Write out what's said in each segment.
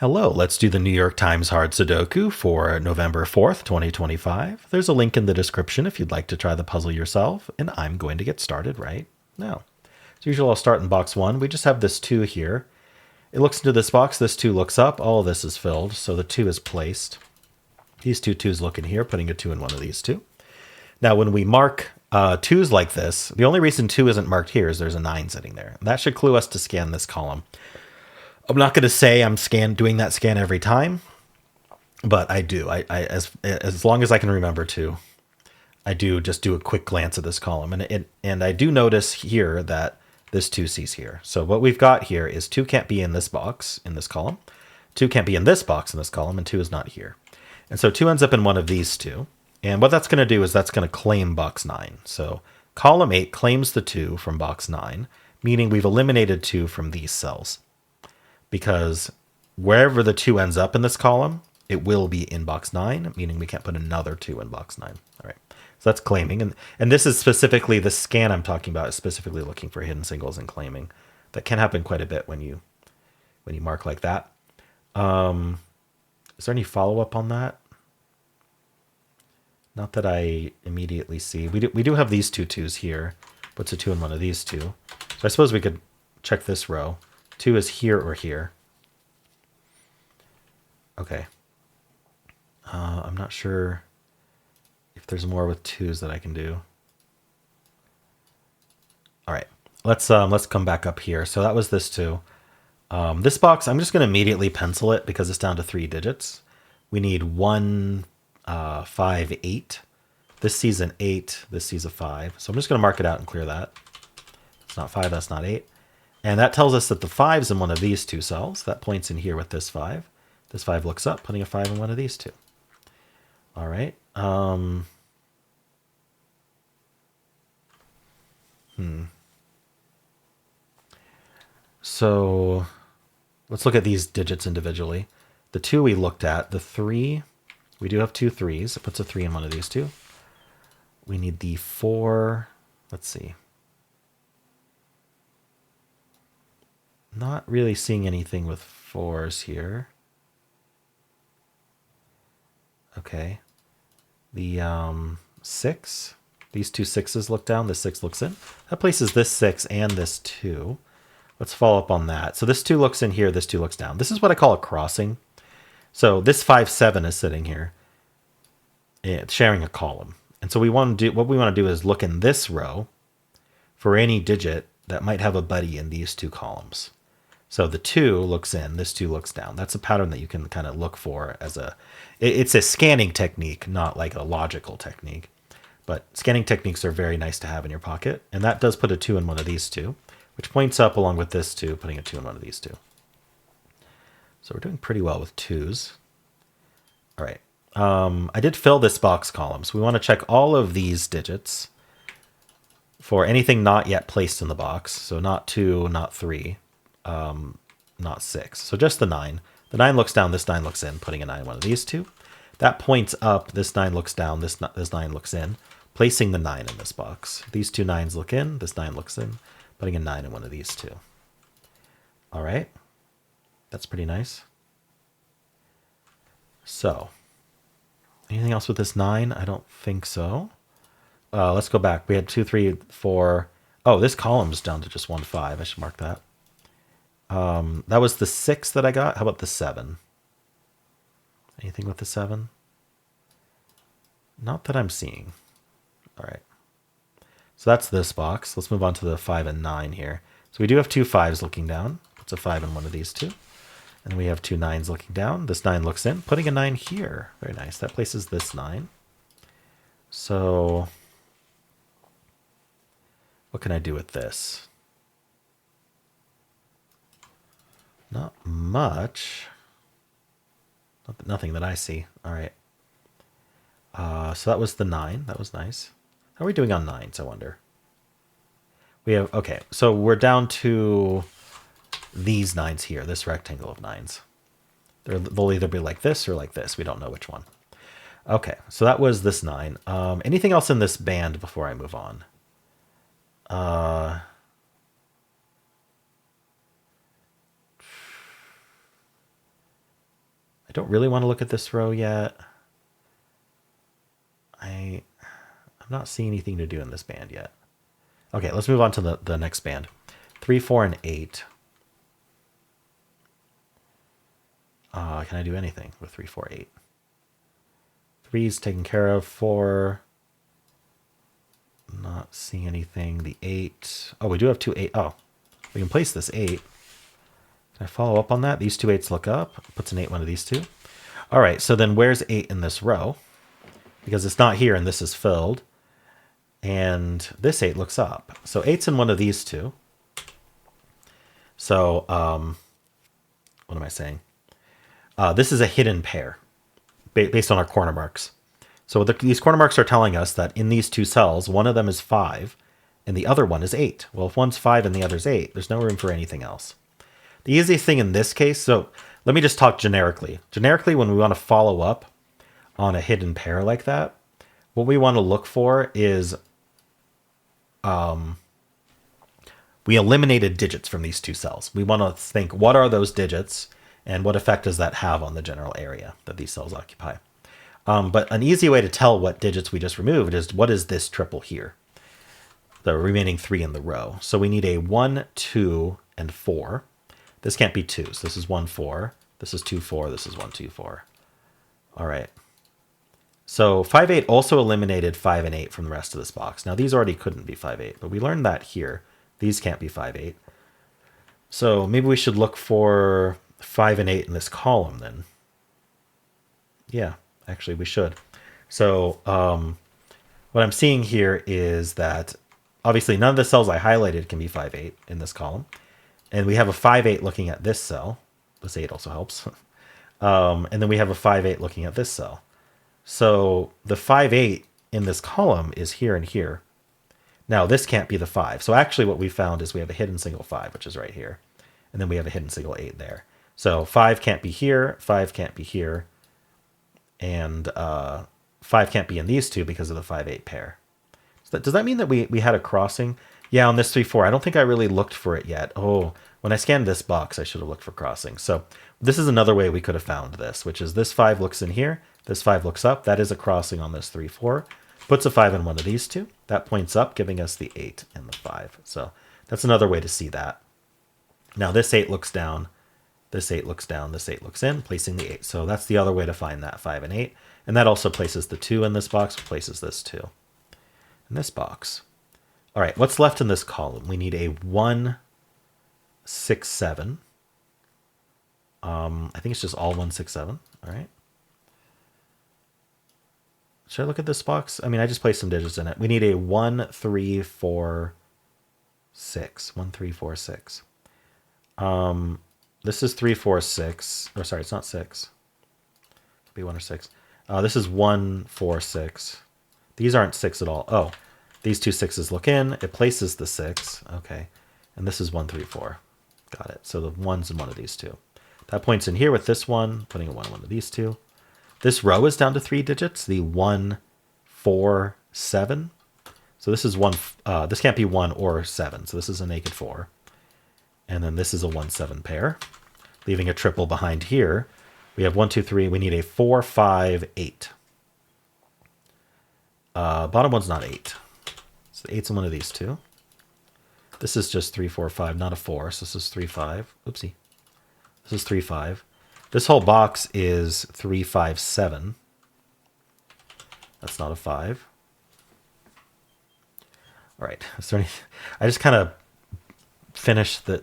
Hello, let's do the New York Times Hard Sudoku for November 4th, 2025. There's a link in the description if you'd like to try the puzzle yourself, and I'm going to get started right now. As usual, I'll start in box 1. We just have this 2 here. It looks into this box, this 2 looks up, all of this is filled, so the 2 is placed. These two 2s look in here, putting a 2 in one of these 2. Now, when we mark 2s like this, the only reason 2 isn't marked here is there's a 9 sitting there. That should clue us to scan this column. I'm not going to say I'm doing that scan every time, but I do. As long as I can remember to, I do just do a quick glance at this column, and I do notice here that this 2 sees here. So what we've got here is 2 can't be in this box in this column, 2 can't be in this box in this column, and 2 is not here. And so 2 ends up in one of these 2. And what that's going to do is that's going to claim box 9. So column 8 claims the 2 from box 9, meaning we've eliminated 2 from these cells. Because wherever the 2 ends up in this column, it will be in box 9, meaning we can't put another 2 in box 9. All right, so that's claiming. And this is specifically, the scan I'm talking about is specifically looking for hidden singles and claiming. That can happen quite a bit when you mark like that. Is there any follow-up on that? Not that I immediately see. We do have these 2 2s here. What's a 2 in one of these 2? So I suppose we could check this row. 2 is here or here. Okay. I'm not sure if there's more with 2s that I can do. All right, let's come back up here. So that was this 2. This box, I'm just going to immediately pencil it because it's down to 3 digits. We need 1, 5, 8. This sees an 8. This sees a 5. So I'm just going to mark it out and clear that. It's not 5. That's not 8. And that tells us that the 5's in one of these 2 cells. That points in here with this 5. This 5 looks up, putting a 5 in one of these 2. All right. So let's look at these digits individually. The 2 we looked at, the 3, we do have 2 3s. It puts a 3 in one of these 2. We need the 4. Let's see. Not really seeing anything with 4s here. Okay. The 6. These 2 6s look down. This 6 looks in. That places this 6 and this 2. Let's follow up on that. So this 2 looks in here. This 2 looks down. This is what I call a crossing. So this 5 7 is sitting here. It's sharing a column. And so what we want to do is look in this row for any digit that might have a buddy in these 2 columns. So the 2 looks in, this 2 looks down. That's a pattern that you can kind of look for as it's a scanning technique, not like a logical technique. But scanning techniques are very nice to have in your pocket. And that does put a 2 in one of these 2, which points up along with this 2, putting a 2 in one of these 2. So we're doing pretty well with 2s. All right. I did fill this box column. So we want to check all of these digits for anything not yet placed in the box. So not 2, not 3. Not 6. So just the 9. The 9 looks down, this 9 looks in, putting a 9 in one of these 2. That points up, this 9 looks down, this 9 looks in, placing the 9 in this box. These 2 9s look in, this 9 looks in, putting a 9 in one of these 2. All right. That's pretty nice. So, anything else with this 9? I don't think so. Let's go back. We had 2, 3, 4. Oh, this column's down to just 1, 5. I should mark that. That was the 6 that I got. How about the 7? Anything with the 7? Not that I'm seeing. All right. So that's this box. Let's move on to the 5 and 9 here. So we do have 2 5s looking down. Puts a 5 in one of these 2. And we have 2 9s looking down. This 9 looks in, putting a 9 here. Very nice. That places this 9. So what can I do with this? Not much. Nothing that I see. All right. So that was the 9. That was nice. How are we doing on 9s, I wonder? We have, okay, so we're down to these 9s here, this rectangle of 9s. They'll either be like this or like this. We don't know which one. Okay, so that was this 9. Anything else in this band before I move on? don't really want to look at this row yet. I'm not seeing anything to do in this band yet. Okay, let's move on to the next band. 3, 4, and 8. Can I do anything with 3, 4, 8? 3 is taken care of. 4. Not seeing anything. The 8. Oh, we do have 2 8. Oh, we can place this 8. Can I follow up on that? These 2 8s look up. Puts an 8 one of these two. All right, so then where's 8 in this row? Because it's not here and this is filled. And this 8 looks up. So 8's in one of these two. So, what am I saying? This is a hidden pair based on our corner marks. So these corner marks are telling us that in these two cells, one of them is 5 and the other one is 8. Well, if one's 5 and the other's 8, there's no room for anything else. The easiest thing in this case, so let me just talk generically. Generically, when we want to follow up on a hidden pair like that, what we want to look for is we eliminated digits from these two cells. We want to think, what are those digits and what effect does that have on the general area that these cells occupy? But an easy way to tell what digits we just removed is what is this triple here? The remaining 3 in the row. So we need a 1, 2, and 4. This can't be 2. So this is 1, 4. This is 2, 4. This is 1, 2, 4. All right. So 5, 8 also eliminated 5 and 8 from the rest of this box. Now these already couldn't be 5, 8, but we learned that here. These can't be 5, 8. So maybe we should look for 5 and 8 in this column then. Yeah, actually we should. So what I'm seeing here is that obviously none of the cells I highlighted can be 5, 8 in this column. And we have a 5, 8 looking at this cell. This 8 also helps. And then we have a 5, 8 looking at this cell. So the 5, 8 in this column is here and here. Now this can't be the 5. So actually what we found is we have a hidden single 5, which is right here. And then we have a hidden single 8 there. So 5 can't be here, 5 can't be here, and 5 can't be in these two because of the 5, 8 pair. So does that mean that we had a crossing? Yeah, on this 3, 4. I don't think I really looked for it yet. Oh, when I scanned this box, I should have looked for crossing. So this is another way we could have found this, which is this 5 looks in here, this 5 looks up. That is a crossing on this 3, 4. Puts a 5 in one of these two. That points up, giving us the 8 and the 5. So that's another way to see that. Now this 8 looks down, this 8 looks down, this 8 looks in, placing the 8. So that's the other way to find that 5 and 8. And that also places the 2 in this box, places this 2 in this box. All right, what's left in this column? We need a 1, 6, 7. I think it's just all 1, 6, 7. All right. Should I look at this box? I mean, I just placed some digits in it. We need a 1, 3, 4, 6. 1, 3, 4, 6. This is 3, 4, 6. Or sorry, it's not 6. It'll be 1 or 6. This is 1, 4, 6. These aren't 6 at all. Oh, these two 6s look in. It places the 6. Okay. And this is 1, 3, 4. Got it. So the 1's in one of these two. That points in here with this one, putting a 1 in one of these two. This row is down to 3 digits, the 1, 4, 7. So this is 1, this can't be 1 or 7. So this is a naked 4. And then this is a 1, 7 pair, leaving a triple behind here. We have 1, 2, 3. We need a 4, 5, 8. Bottom one's not 8. So the 8's in one of these two. This is just 3, 4, 5, not a 4. So this is 3, 5. Oopsie. This is 3, 5. This whole box is 3, 5, 7. That's not a 5. All right. Is there any, I just kind of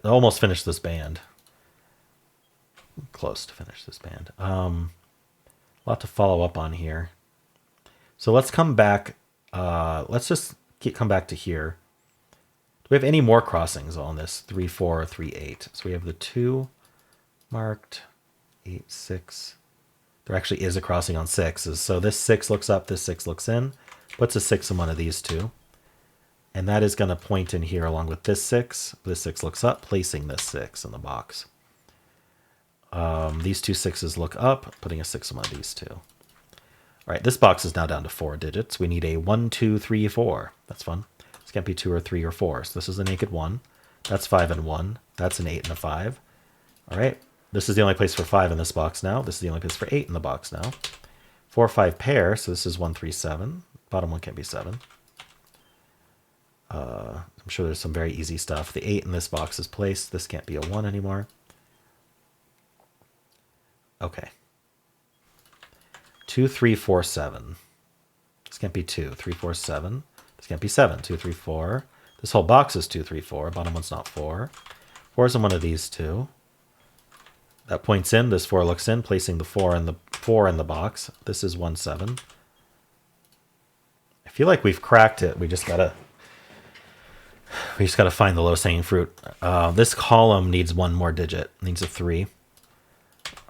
almost finished this band. Close to finish this band. A lot to follow up on here. So let's come back. Let's just come back to here. Do we have any more crossings on this 3, 4, 3, 8? So we have the 2 marked. 8, 6. There actually is a crossing on 6s. So this 6 looks up, this 6 looks in. Puts a 6 in one of these two. And that is going to point in here along with this 6. This 6 looks up, placing this 6 in the box. These two 6s look up, putting a 6 in one of these two. All right, this box is now down to 4 digits. We need a 1, 2, 3, 4. That's fun. This can't be 2 or 3 or 4. So this is a naked 1. That's 5 and 1. That's an 8 and a 5. All right. This is the only place for 5 in this box now. This is the only place for 8 in the box now. 4, 5 pair, so this is 1, 3, 7. Bottom one can't be 7. I'm sure there's some very easy stuff. The 8 in this box is placed. This can't be a 1 anymore. Okay. 2, 3, 4, 7. This can't be 2. 3, 4, 7. This can't be 7. 2, 3, 4. This whole box is 2, 3, 4. Bottom one's not 4. 4 is in one of these two. That points in. This 4 looks in, placing the 4 in the box. This is 1, 7. I feel like we've cracked it. We just gotta find the lowest hanging fruit. This column needs one more digit. It needs a 3.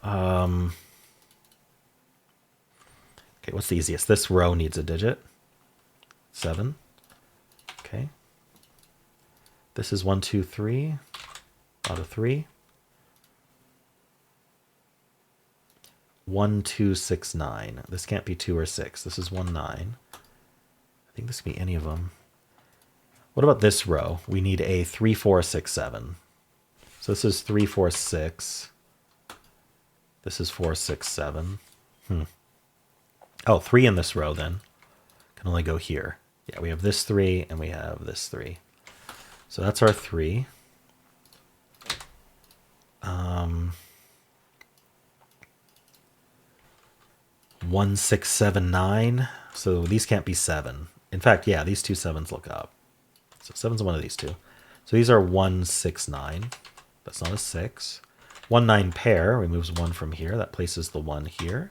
Okay, what's the easiest? This row needs a digit. 7. Okay. This is 1, 2, 3. Out of 3. 1, 2, 6, 9. This can't be 2 or 6. This is 1, 9. I think this could be any of them. What about this row? We need a 3, 4, 6, 7. So this is 3, 4, 6. This is 4, 6, 7. Oh, 3 in this row then. Can only go here. Yeah, we have this 3 and we have this 3. So that's our 3. 1, 6, 7, 9. So these can't be 7. In fact, yeah, these two 7s look up. So 7's one of these two. So these are 1, 6, 9. That's not a 6. 1, 9 pair removes 1 from here. That places the 1 here.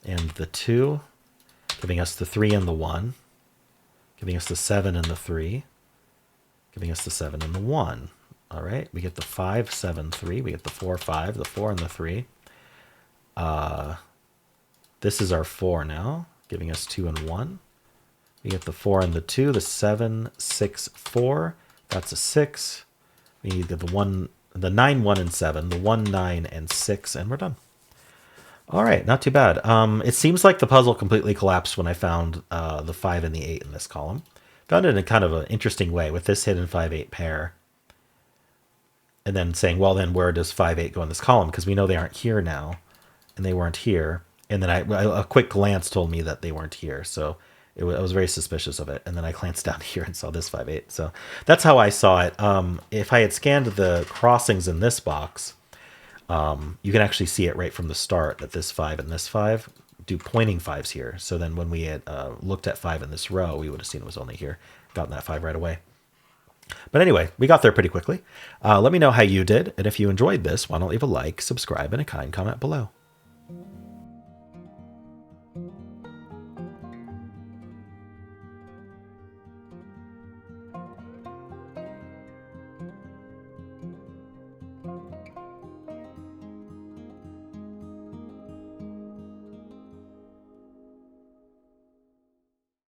And the 2, giving us the 3 and the 1. Giving us the 7 and the 3. Giving us the 7 and the 1. All right, we get the 5, 7, 3. We get the 4, 5, the 4 and the 3. This is our 4 now, giving us 2 and 1. We get the 4 and the 2, the 7, 6, 4. That's a 6. We need the 1, the 9, 1, and 7, the 1, 9, and 6, and we're done. All right, not too bad. It seems like the puzzle completely collapsed when I found the 5 and the 8 in this column. Found it in a kind of an interesting way with this hidden 5, 8 pair. And then saying, well, then where does 5, 8 go in this column? Because we know they aren't here now, and they weren't here. And then a quick glance told me that they weren't here. So I was very suspicious of it. And then I glanced down here and saw this 5, 8. So that's how I saw it. If I had scanned the crossings in this box, you can actually see it right from the start that this 5 and this 5 do pointing 5s here. So then when we had looked at 5 in this row, we would have seen it was only here. Gotten that 5 right away. But anyway, we got there pretty quickly. Let me know how you did. And if you enjoyed this, why don't leave a like, subscribe, and a kind comment below.